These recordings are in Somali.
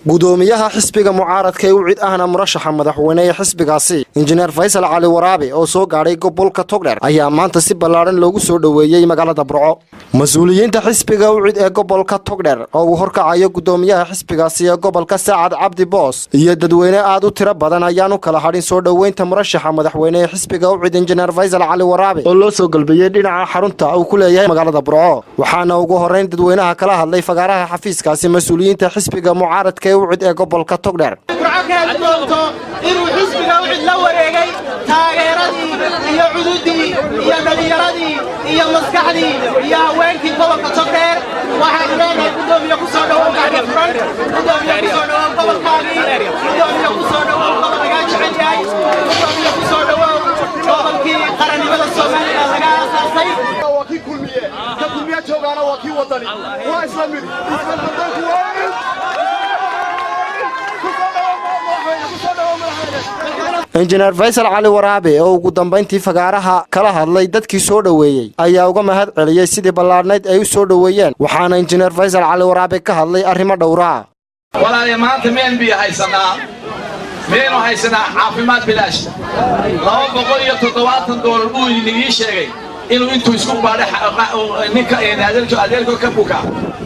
gudoomiyaha xisbiga mucaaradka ee u cid ahna murashaxa madaxweynaha xisbigaasi injineer Faysal Cali Waraabe oo soo gaaray gobolka Togdheer ayaa maanta si ballaaran loogu soo dhaweeyay magaalada Burco. Mas'uuliyiinta xisbiga u cid ee gobolka Togdheer oo uu horkacayo gudoomiyaha xisbigaasi ee gobolka Saacad Cabdi Boos iyo dadweyne aad u tiro badan ayaan u kala hadhin soo dhaweynta murashaxa madaxweynaha xisbiga u cid injineer Faysal Cali Waraabe oo loo soo galbiyay dhinaca xarunta uu ku leeyahay magaalada Burco. waxaana ugu horeyn dadweynaha kala hadlay fagaaraha xafiiskaasi mas'uuliyiinta xisbiga mucaaradka وعد قبل كتقدر. إنه حسبنا وعد لوريجي تاجرني يا عدودي يا ملياردي يا مسكحني يا وين في قبل كتقدر واحد لنا قدام يكسر دوام بعد فرن قدام يكسر دوام قبل كاري قدام يكسر دوام قبل رجال شعبي قدام يكسر دوام قبل كي قرني بلا الصومالي رجال أساسي. وكي كل مية شغالة وكي وطني وإسلامي إسلام بدك injineer Faysal Cali Waraabe oo ugu dambeyntii fagaaraha kala hadlay dadkii soo dhaweeyay ayaa uga mahad celiyay sidii ballaarnayd ay u soo dhaweeyeen waxaana injineer Faysal Cali Waraabe ka hadlay arrimo dhowr ah walaalayaal maanta meen bi haysanaa caafimaad bilaash $270 buu inii sheegay inuu intuu isku baadhay ninka adeerko ka buka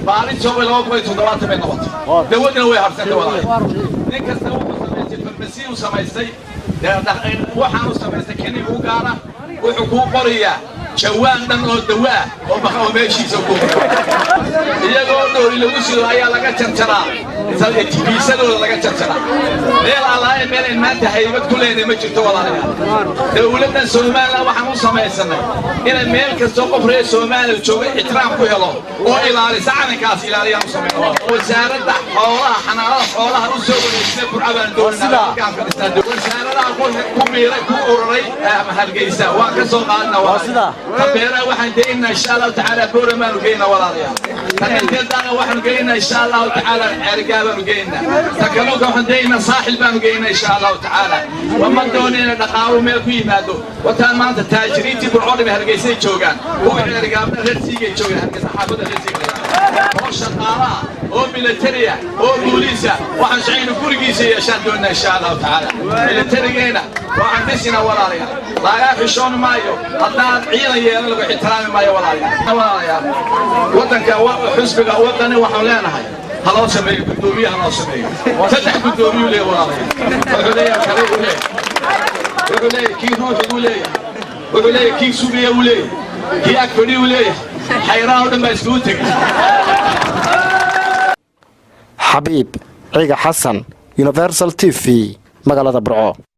baalin soo $270 noqoto dawadna way harsantay walaalayaal nin kasta wuxuu samaystay waxaan u samaystay kani uu gaara wuxuu ku qoriyaa jawaan dhan oo dawaa oo meeshiisa ku iyagoo dhoori lagu soo ayaa laga jarjaraa tibiisadooda laga jarjaraa meel allahay meel in maanta haybad ku leeyahay ma jirto walaalayaal dawladdan Soomaaliya waxaan u samaysanay inay meel kasta qof reer Soomaaliya jooga ixtiraam ku helo oo ilaalisa calankaas ilaaliyaan u sameeyo wasaaradda xoolaha xanaanada xoolaha u soo wareejisay burcabaan doonaa wasaaradda ku miiray ku ururay halgeysa waa ka soo qaadna waa sida tabeera waxaan deeyna insha Allah ta'ala booramaanu geeyna walaalayaal tanteedana waxaan geeyna insha Allah ta'ala ergaabanu geeyna takaluka waxaan deeyna saaxil baanu geeyna insha Allah ta'ala wama doonina dhaqaalo meel ku yimaado wataan maanta taajiriintii burcod ma halgeysay joogan oo ergaabna reersiga joogan halgeys xaafada reersiga oo shaqaalaha oo militariya oo booliska waxaan shaqeyna gurigiisa yeeshaan doona insha Allah ta'ala militarigeena waxaan disina walaalayaal laga xishoon maayo haddaan ciidan yeelan lagu ixtiraami maayo walaalayaal wadanka xisbiga wadani waxaan leenahay haloo sameeyo gudoomiyaha haloo sameeyo saddex gudoomiye leeyahay walaalayaal wuxuu leeyahay kii ruuxu uu leeyahay wuxuu leeyahay kii suubiya uu leeyahay kii akfadhi uu leeyahay xayraan oo dhan baa isku tagay Habib Ciga Xasan Universal TV magaalada Burco.